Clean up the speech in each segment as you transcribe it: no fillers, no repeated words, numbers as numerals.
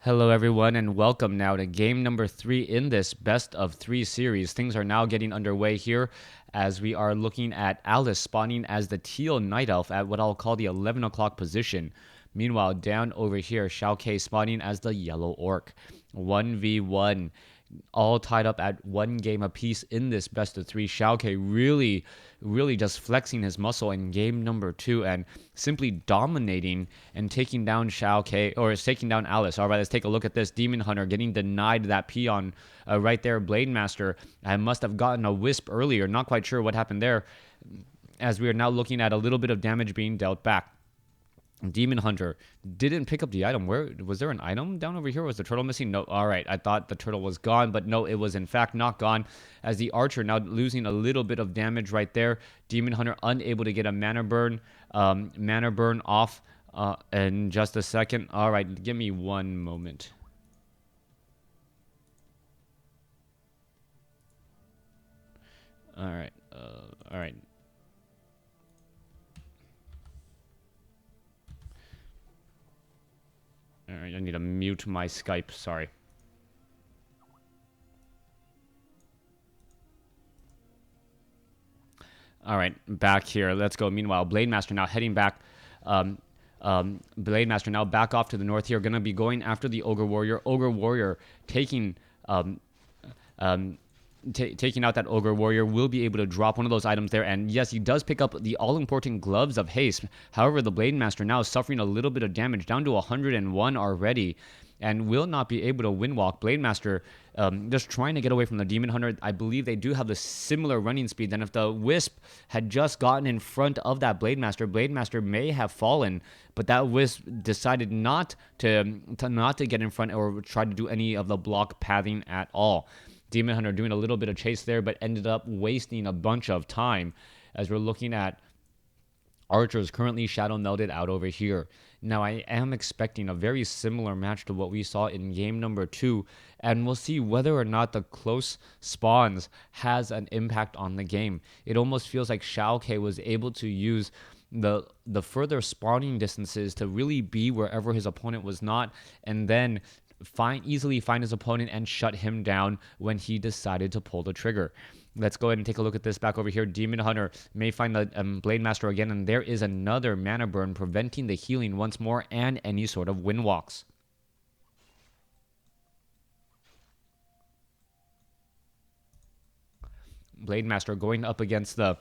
Hello, everyone, and welcome now to game number 3 in this best of 3 series. Things are now getting underway here as we are looking at Alice spawning as the teal night elf at what I'll call the 11 o'clock position. Meanwhile, down over here, XioaKK spawning as the yellow orc. 1v1, all tied up at one game apiece in this best of 3. XioaKK really just flexing his muscle in game number 2 and simply dominating and taking down XioaKK, or taking down Alice. All right, let's take a look at this. Demon Hunter getting denied that peon right there. Blade Master, I must have gotten a wisp earlier. Not quite sure what happened there, as we are now looking at a little bit of damage being dealt back. Demon Hunter didn't pick up the item. Where was there an item down over here? Was the turtle missing? No. All right, I thought the turtle was gone, but no, it was in fact not gone, as the archer now losing a little bit of damage right there. Demon Hunter unable to get a mana burn off in just a second. All right, give me one moment. All right. All right. All right, I need to mute my Skype. Sorry. All right, back here. Let's go. Meanwhile, Blade Master now heading back. Blade Master now back off to the north here. Going to be going after the Ogre Warrior. Ogre Warrior taking taking out that Ogre Warrior will be able to drop one of those items there. And yes, he does pick up the all-important Gloves of Haste. However, the Blade Master now suffering a little bit of damage, down to 101 already, and will not be able to win walk. Blade Master just trying to get away from the Demon Hunter. I believe they do have the similar running speed. Then if the Wisp had just gotten in front of that Blade Master may have fallen, but that Wisp decided not to get in front or try to do any of the block pathing at all. Demon Hunter doing a little bit of chase there, but ended up wasting a bunch of time, as we're looking at archers currently shadow melded out over here. Now, I am expecting a very similar match to what we saw in game number 2, and we'll see whether or not the close spawns has an impact on the game. It almost feels like XioaKK was able to use the further spawning distances to really be wherever his opponent was not, and then easily find his opponent and shut him down when he decided to pull the trigger. Let's go ahead and take a look at this back over here. Demon Hunter may find the Blade Master again, and there is another mana burn preventing the healing once more and any sort of wind walks. Blade Master going up against the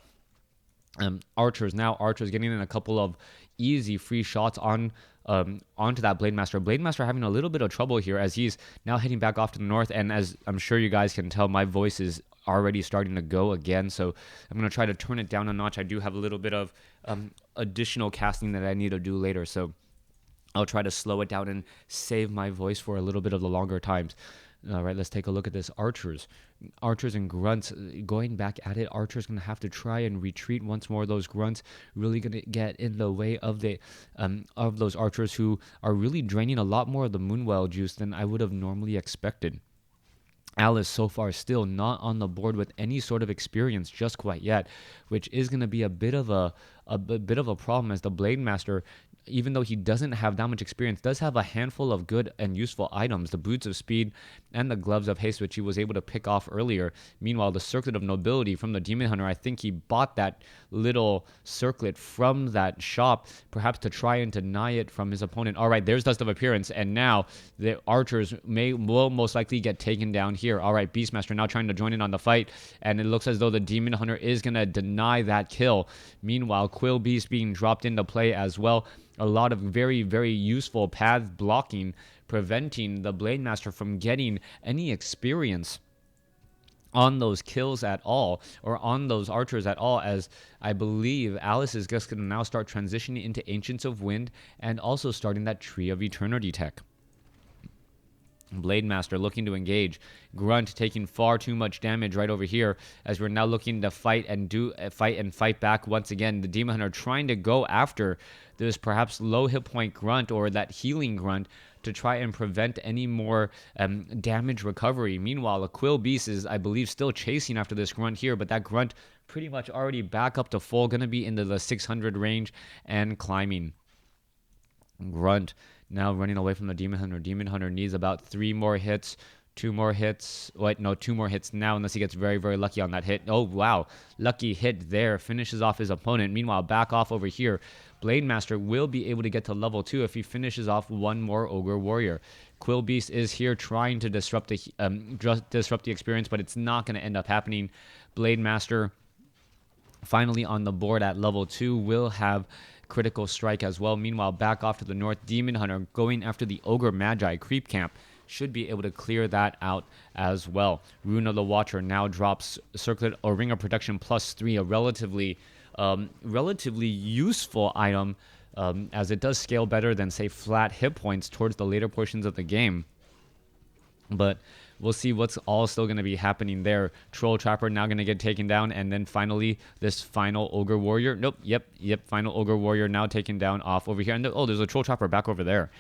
archers now. Archers getting in a couple of easy free shots onto that Blade Master. Blade Master having a little bit of trouble here, as he's now heading back off to the north. And as I'm sure you guys can tell, my voice is already starting to go again, so I'm going to try to turn it down a notch. I do have a little bit of additional casting that I need to do later, so I'll try to slow it down and save my voice for a little bit of the longer times. All right, let's take a look at this. Archers and grunts going back at it. Archers going to have to try and retreat once more. Those grunts really going to get in the way of those archers, who are really draining a lot more of the Moonwell juice than I would have normally expected. Alice so far still not on the board with any sort of experience just quite yet, which is going to be a bit of a problem, as the Blade Master, even though he doesn't have that much experience, does have a handful of good and useful items, the Boots of Speed and the Gloves of Haste, which he was able to pick off earlier. Meanwhile, the Circlet of Nobility from the Demon Hunter, I think he bought that little circlet from that shop, perhaps to try and deny it from his opponent. All right, there's Dust of Appearance, and now the archers will most likely get taken down here. All right, Beastmaster now trying to join in on the fight, and it looks as though the Demon Hunter is going to deny that kill. Meanwhile, Quill Beast being dropped into play as well. A lot of very, very useful path blocking, preventing the Blade Master from getting any experience on those kills at all, or on those archers at all, as I believe Alice is just going to now start transitioning into Ancients of Wind and also starting that Tree of Eternity tech. Blade Master looking to engage. Grunt taking far too much damage right over here, as we're now looking to fight and fight back once again. The Demon Hunter trying to go after this perhaps low hit point Grunt, or that healing Grunt, to try and prevent any more damage recovery. Meanwhile, a Quill Beast is, I believe, still chasing after this Grunt here, but that Grunt pretty much already back up to full, going to be into the 600 range and climbing. Grunt Now running away from the Demon Hunter. Demon Hunter needs about 3 more hits. 2 more hits. Wait, no, 2 more hits now unless he gets very, very lucky on that hit. Oh, wow. Lucky hit there. Finishes off his opponent. Meanwhile, back off over here. Blade Master will be able to get to level 2 if he finishes off 1 more Ogre Warrior. Quill Beast is here trying to disrupt the experience, but it's not going to end up happening. Blade Master finally on the board at level 2 will have critical strike as well. Meanwhile, back off to the north, Demon Hunter going after the Ogre Magi creep camp should be able to clear that out as well. Rune of the Watcher now drops Circlet or Ring of Protection +3, a relatively useful item, as it does scale better than, say, flat hit points towards the later portions of the game. But we'll see what's all still going to be happening there. Troll Trapper now going to get taken down. And then finally, this final Ogre Warrior. Nope. Yep. Final Ogre Warrior now taken down off over here. And oh, there's a Troll Trapper back over there.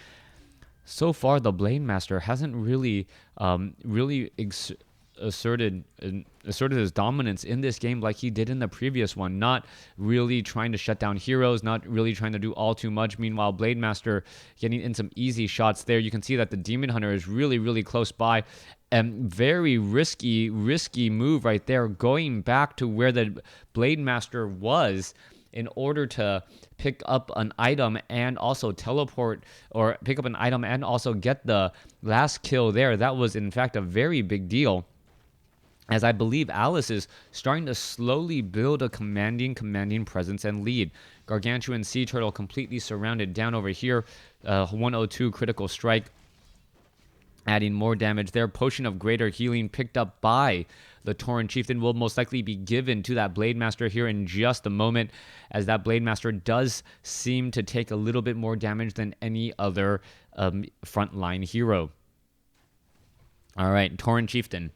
So far, the Blade Master hasn't really asserted his dominance in this game like he did in the previous one. Not really trying to shut down heroes, not really trying to do all too much. Meanwhile, Blade Master getting in some easy shots there. You can see that the Demon Hunter is really, really close by. And very risky move right there, going back to where the Blade Master was in order to pick up an item and also teleport, or pick up an item and also get the last kill there. That was, in fact, a very big deal, as I believe Alice is starting to slowly build a commanding presence and lead. Gargantuan Sea Turtle completely surrounded down over here. 102 critical strike, adding more damage there. Potion of Greater Healing picked up by the Tauren Chieftain will most likely be given to that Blade Master here in just a moment, as that Blade Master does seem to take a little bit more damage than any other frontline hero. All right, Tauren Chieftain.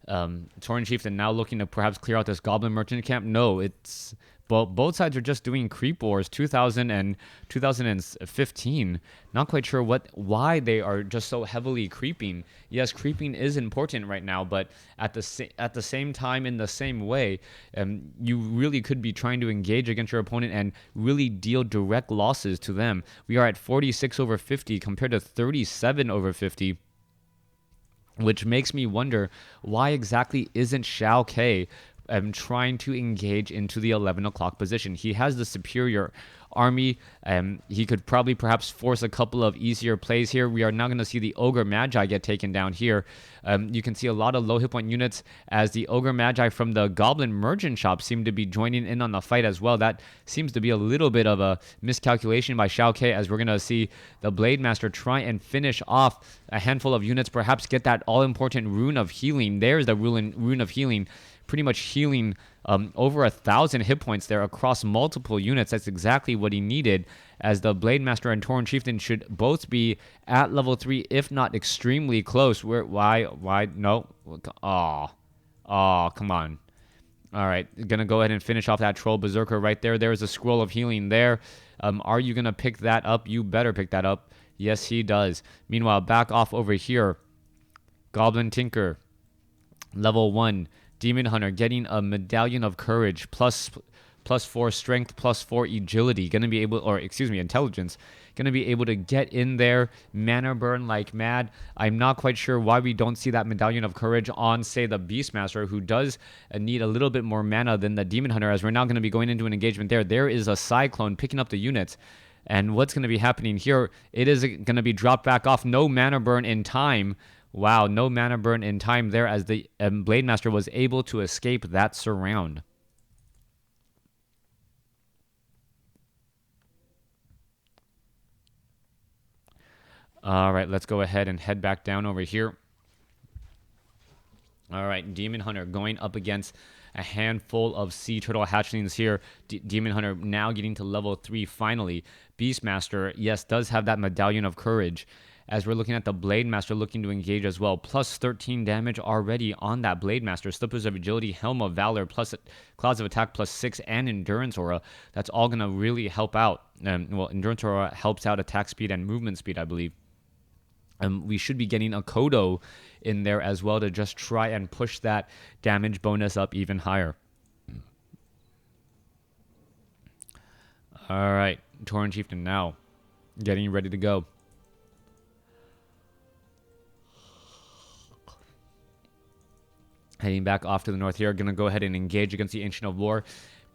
Tauren Chieftain now looking to perhaps clear out this Goblin Merchant camp. No, it's both sides are just doing creep wars. 2000 and 2015. Not quite sure why they are just so heavily creeping. Yes, creeping is important right now, but at the same time, in the same way, you really could be trying to engage against your opponent and really deal direct losses to them. We are at 46/50 compared to 37/50. Which makes me wonder, why exactly isn't XioaKK trying to engage into the 11 o'clock position? He has the superior army. He could probably perhaps force a couple of easier plays here. We are now going to see the Ogre Magi get taken down here. You can see a lot of low hit point units as the Ogre Magi from the Goblin Merchant shop seem to be joining in on the fight as well. That seems to be a little bit of a miscalculation by XioaKK, as we're going to see the Blade Master try and finish off a handful of units, perhaps get that all-important Rune of Healing. There's the Rune of Healing, pretty much healing over 1,000 hit points there across multiple units. That's exactly what he needed, as the Blade Master and Tauren Chieftain should both be at level 3, if not extremely close. Why, no, come on. All right, gonna go ahead and finish off that Troll Berserker right there. There's a Scroll of Healing there. Are you gonna pick that up? You better pick that up. Yes, he does. Meanwhile, back off over here, Goblin Tinker, level 1. Demon Hunter getting a Medallion of Courage, plus 4 strength, plus 4 agility. Gonna be able, or excuse me, intelligence. Gonna be able to get in there, mana burn like mad. I'm not quite sure why we don't see that Medallion of Courage on, say, the Beastmaster, who does need a little bit more mana than the Demon Hunter, as we're now gonna be going into an engagement there. There is a Cyclone picking up the units. And what's gonna be happening here? It is gonna be dropped back off. No mana burn in time. Wow, no mana burn in time there, as the Blade Master was able to escape that surround. All right, let's go ahead and head back down over here. All right, Demon Hunter going up against a handful of Sea Turtle hatchlings here. Demon Hunter now getting to level 3 finally. Beastmaster, yes, does have that Medallion of Courage, as we're looking at the Blade Master looking to engage as well. Plus 13 damage already on that Blade Master. Slippers of Agility, Helm of Valor, plus Clouds of Attack, plus 6, and Endurance Aura. That's all going to really help out. Well, Endurance Aura helps out attack speed and movement speed, I believe. We should be getting a Kodo in there as well to just try and push that damage bonus up even higher. All right, Tauren Chieftain now getting ready to go. Heading back off to the north here, going to go ahead and engage against the Ancient of War.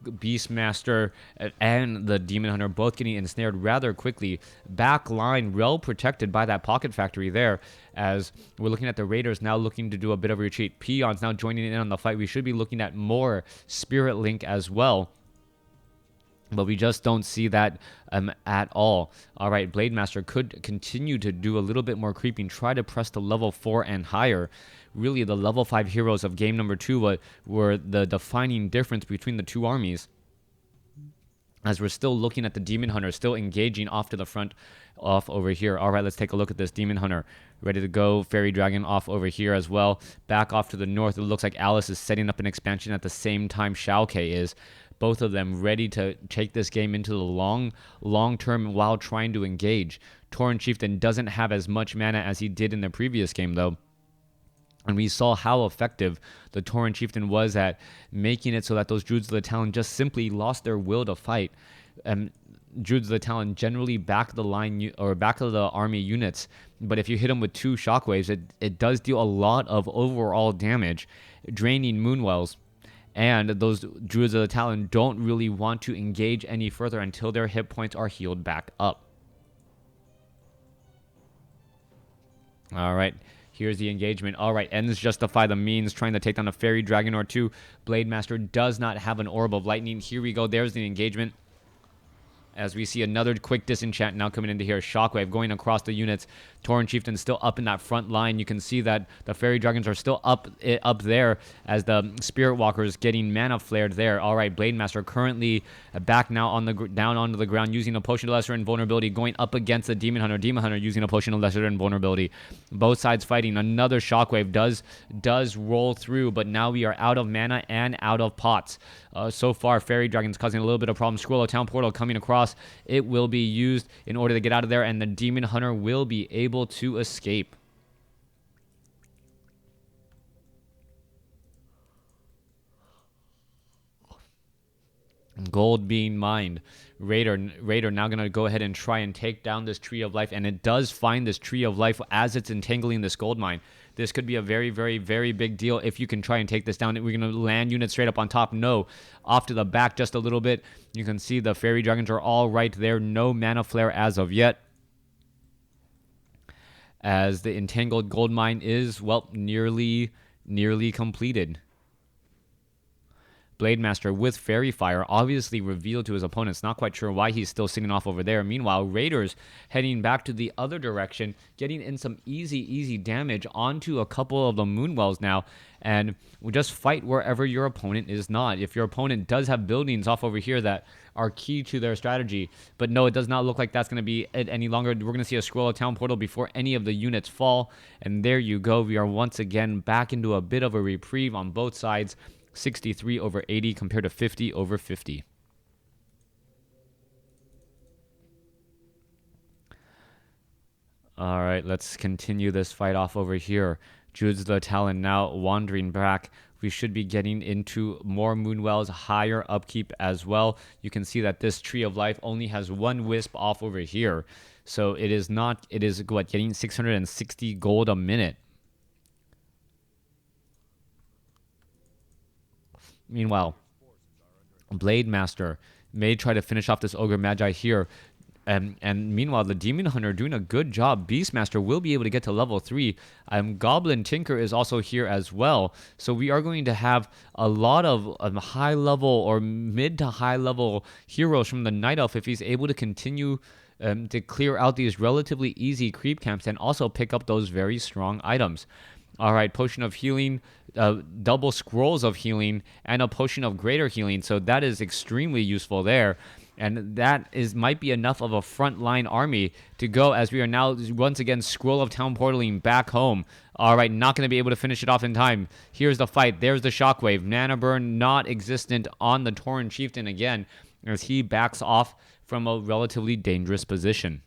Beastmaster and the Demon Hunter both getting ensnared rather quickly. Back line well protected by that pocket factory there, as we're looking at the Raiders now looking to do a bit of a retreat. Peons now joining in on the fight. We should be looking at more Spirit Link as well, but we just don't see that at all. All right, Blade Master could continue to do a little bit more creeping, try to press to level 4 and higher. Really, the level 5 heroes of game number 2 were the defining difference between the two armies. As we're still looking at the Demon Hunter, still engaging off to the front, off over here. All right, let's take a look at this Demon Hunter. Ready to go. Fairy Dragon off over here as well. Back off to the north. It looks like Alice is setting up an expansion at the same time XioaKK is. Both of them ready to take this game into the long term while trying to engage. Tauren Chieftain doesn't have as much mana as he did in the previous game, though. And we saw how effective the Tauren Chieftain was at making it so that those Druids of the Talon just simply lost their will to fight. Druids of the Talon generally back the line or back of the army units, but if you hit them with 2 shockwaves, it does deal a lot of overall damage, draining Moonwells. And those Druids of the Talon don't really want to engage any further until their hit points are healed back up. All right. Here's the engagement. All right, ends justify the means, trying to take down a Fairy Dragon or 2. Blade Master does not have an Orb of Lightning. Here we go. There's the engagement. As we see another quick disenchant now coming into here. Shockwave going across the units. Tauren Chieftain still up in that front line. You can see that the Fairy Dragons are still up there as the Spirit Walkers getting mana flared there. All right, Blade Master currently back now on the down onto the ground using a Potion of Lesser Invulnerability, going up against the Demon Hunter. Demon Hunter using a Potion of Lesser Invulnerability. Both sides fighting. Another Shockwave does roll through, but now we are out of mana and out of pots. So far, Fairy Dragons causing a little bit of problem. Scroll of Town Portal coming across. It will be used in order to get out of there, and the Demon Hunter will be able to escape. Gold being mined. Raider now going to go ahead and try and take down this Tree of Life, and it does find this Tree of Life as it's entangling this gold mine. This could be a very, very, very big deal if you can try and take this down. We're going to land units straight up on top. No. Off to the back just a little bit. You can see the Fairy Dragons are all right there. No mana flare as of yet, as the entangled gold mine is, well, nearly completed. Blade Master with Fairy Fire obviously revealed to his opponents. Not quite sure why he's still sitting off over there. Meanwhile, Raiders heading back to the other direction, getting in some easy damage onto a couple of the Moonwells now. And we just fight wherever your opponent is not. If your opponent does have buildings off over here that are key to their strategy, but no, it does not look like that's going to be it any longer. We're going to see a Scroll of Town Portal before any of the units fall. And there you go. We are once again back into a bit of a reprieve on both sides. 63 over 80 compared to 50 over 50. All right, let's continue this fight off over here. Druids of the Talon now wandering back. We should be getting into more Moonwells, higher upkeep as well. You can see that this Tree of Life only has 1 Wisp off over here. So it is getting 660 gold a minute. Meanwhile, Blade Master may try to finish off this Ogre Magi here. And meanwhile, the Demon Hunter doing a good job. Beastmaster will be able to get to level 3. Goblin Tinker is also here as well. So we are going to have a lot of high level or mid to high level heroes from the Night Elf if he's able to continue to clear out these relatively easy creep camps and also pick up those very strong items. All right, Potion of Healing, double Scrolls of Healing, and a Potion of Greater Healing. So that is extremely useful there. And that might be enough of a frontline army to go, as we are now once again Scroll of Town Portaling back home. All right, not going to be able to finish it off in time. Here's the fight. There's the Shockwave. Mana Burn not existent on the Tauren Chieftain again, as he backs off from a relatively dangerous position.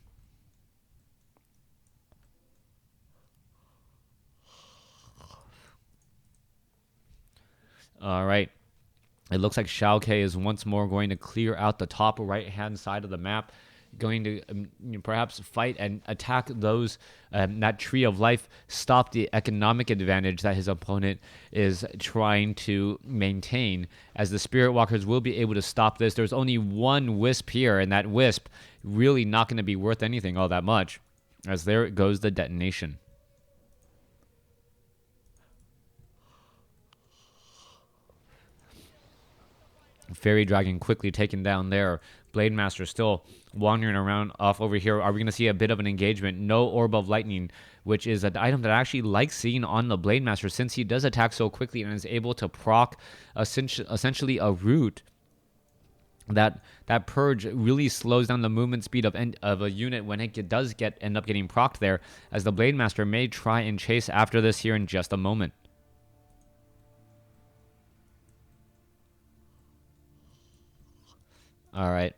All right. It looks like XioaKK is once more going to clear out the top right-hand side of the map. going to perhaps fight and attack those that tree of life, stop the economic advantage that his opponent is trying to maintain. As the Spirit Walkers will be able to stop this. There's only one wisp here, and that wisp really not going to be worth anything all that much. As there goes the detonation. Fairy Dragon quickly taken down there. Blade Master still wandering around off over here. Are we going to see a bit of an engagement? No Orb of Lightning, which is an item that I actually like seeing on the Blade Master since he does attack so quickly and is able to proc essentially a root. That purge really slows down the movement speed of a unit when it does end up getting procced there, as the Blade Master may try and chase after this here in just a moment. All right.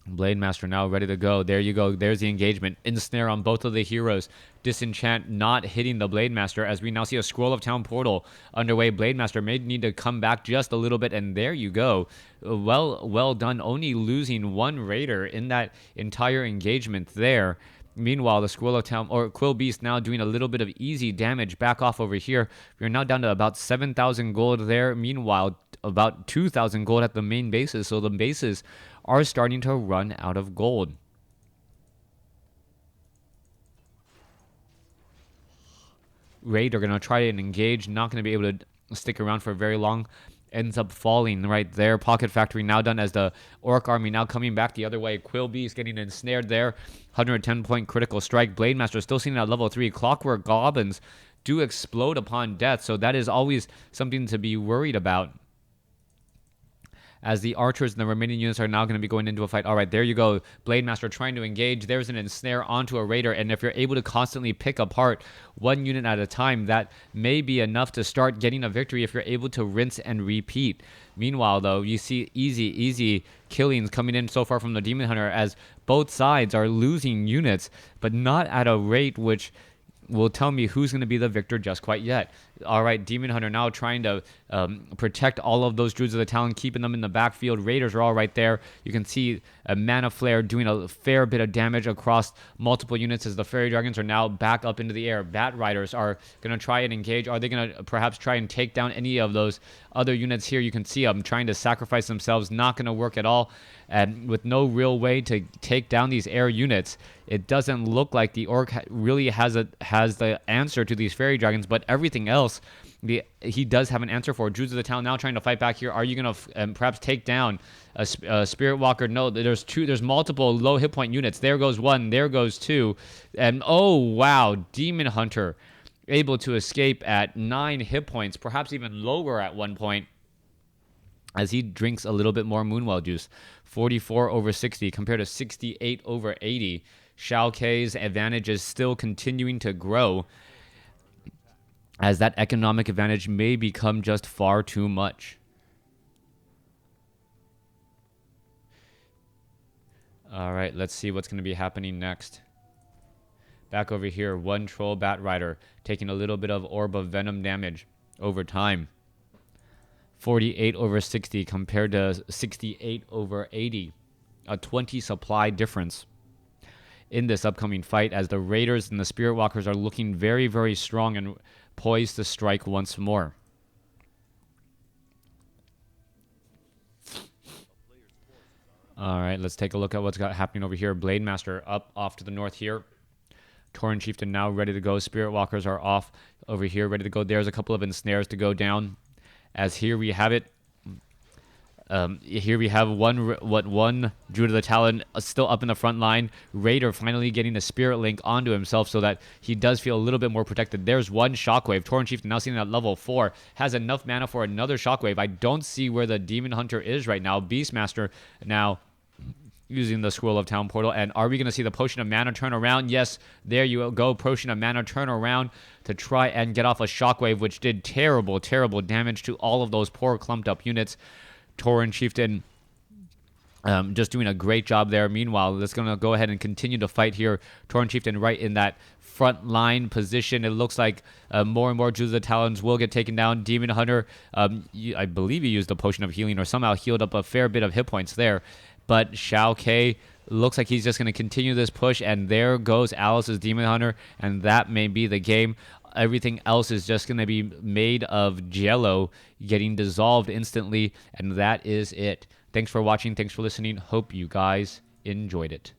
Blade Master now ready to go. There you go. There's the engagement. Ensnare on both of the heroes. Disenchant not hitting the Blade Master, as we now see a Scroll of Town portal underway. Blade Master may need to come back just a little bit, and there you go. Well done. Only losing one Raider in that entire engagement there. Meanwhile, the Scroll of Town, or Quill Beast, now doing a little bit of easy damage back off over here. We're now down to about 7,000 gold there. Meanwhile, about 2,000 gold at the main bases. So the bases are starting to run out of gold. Raid are going to try and engage. Not going to be able to stick around for very long. Ends up falling right there. Pocket Factory now done, as the Orc army now coming back the other way. Quill Beast getting ensnared there. 110 point critical strike. Blade Master still seen at level 3. Clockwork Goblins do explode upon death, so that is always something to be worried about. As the archers and the remaining units are now going to be going into a fight. All right, there you go. Blade Master trying to engage. There's an ensnare onto a Raider, and if you're able to constantly pick apart one unit at a time, that may be enough to start getting a victory if you're able to rinse and repeat. Meanwhile, though, you see easy killings coming in so far from the Demon Hunter, as both sides are losing units, but not at a rate which will tell me who's going to be the victor just quite yet. All right, Demon Hunter now trying to protect all of those Druids of the Talon, keeping them in the backfield. Raiders are all right there. You can see a Mana Flare doing a fair bit of damage across multiple units, as the Fairy Dragons are now back up into the air. Bat Riders are going to try and engage. Are they going to perhaps try and take down any of those other units here? You can see them trying to sacrifice themselves. Not going to work at all. And with no real way to take down these air units, it doesn't look like the Orc really has the answer to these Fairy Dragons, but everything else he does have an answer for. Druids of the Town now trying to fight back here. Are you going to perhaps take down a Spirit Walker? No, there's multiple low hit point units. There goes one, there goes two, and oh wow, Demon Hunter able to escape at 9 hit points, perhaps even lower at one point, as he drinks a little bit more Moonwell juice. 44 over 60 compared to 68 over 80. XioaKK's advantage is still continuing to grow, as that economic advantage may become just far too much. All right, let's see what's going to be happening next. Back over here, one Troll Bat Rider taking a little bit of Orb of Venom damage over time. 48 over 60 compared to 68 over 80. A 20 supply difference in this upcoming fight, as the Raiders and the Spirit Walkers are looking very, very strong and poised to strike once more. All right, let's take a look at what's happening over here. Blade Master up off to the north here. Tauren Chieftain now ready to go. Spirit Walkers are off over here, ready to go. There's a couple of ensnares to go down. As here we have it. Here we have one Druid of the Talon still up in the front line. Raider finally getting a Spirit Link onto himself so that he does feel a little bit more protected. There's one Shockwave. Tauren Chieftain now sitting at level 4. Has enough mana for another Shockwave. I don't see where the Demon Hunter is right now. Beastmaster now using the Scroll of Town portal. And are we going to see the Potion of Mana turn around? Yes, there you go. Potion of Mana turn around to try and get off a Shockwave, which did terrible, terrible damage to all of those poor clumped up units. Tauren Chieftain Just doing a great job there. Meanwhile, it's going to go ahead and continue to fight here. Torrent Chieftain right in that front line position. It looks like more and more Jewels of the Talons will get taken down. Demon Hunter, I believe he used a potion of healing or somehow healed up a fair bit of hit points there. But XioaKK looks like he's just going to continue this push, and there goes Alice's Demon Hunter, and that may be the game. Everything else is just going to be made of jello, getting dissolved instantly, and that is it. Thanks for watching. Thanks for listening. Hope you guys enjoyed it.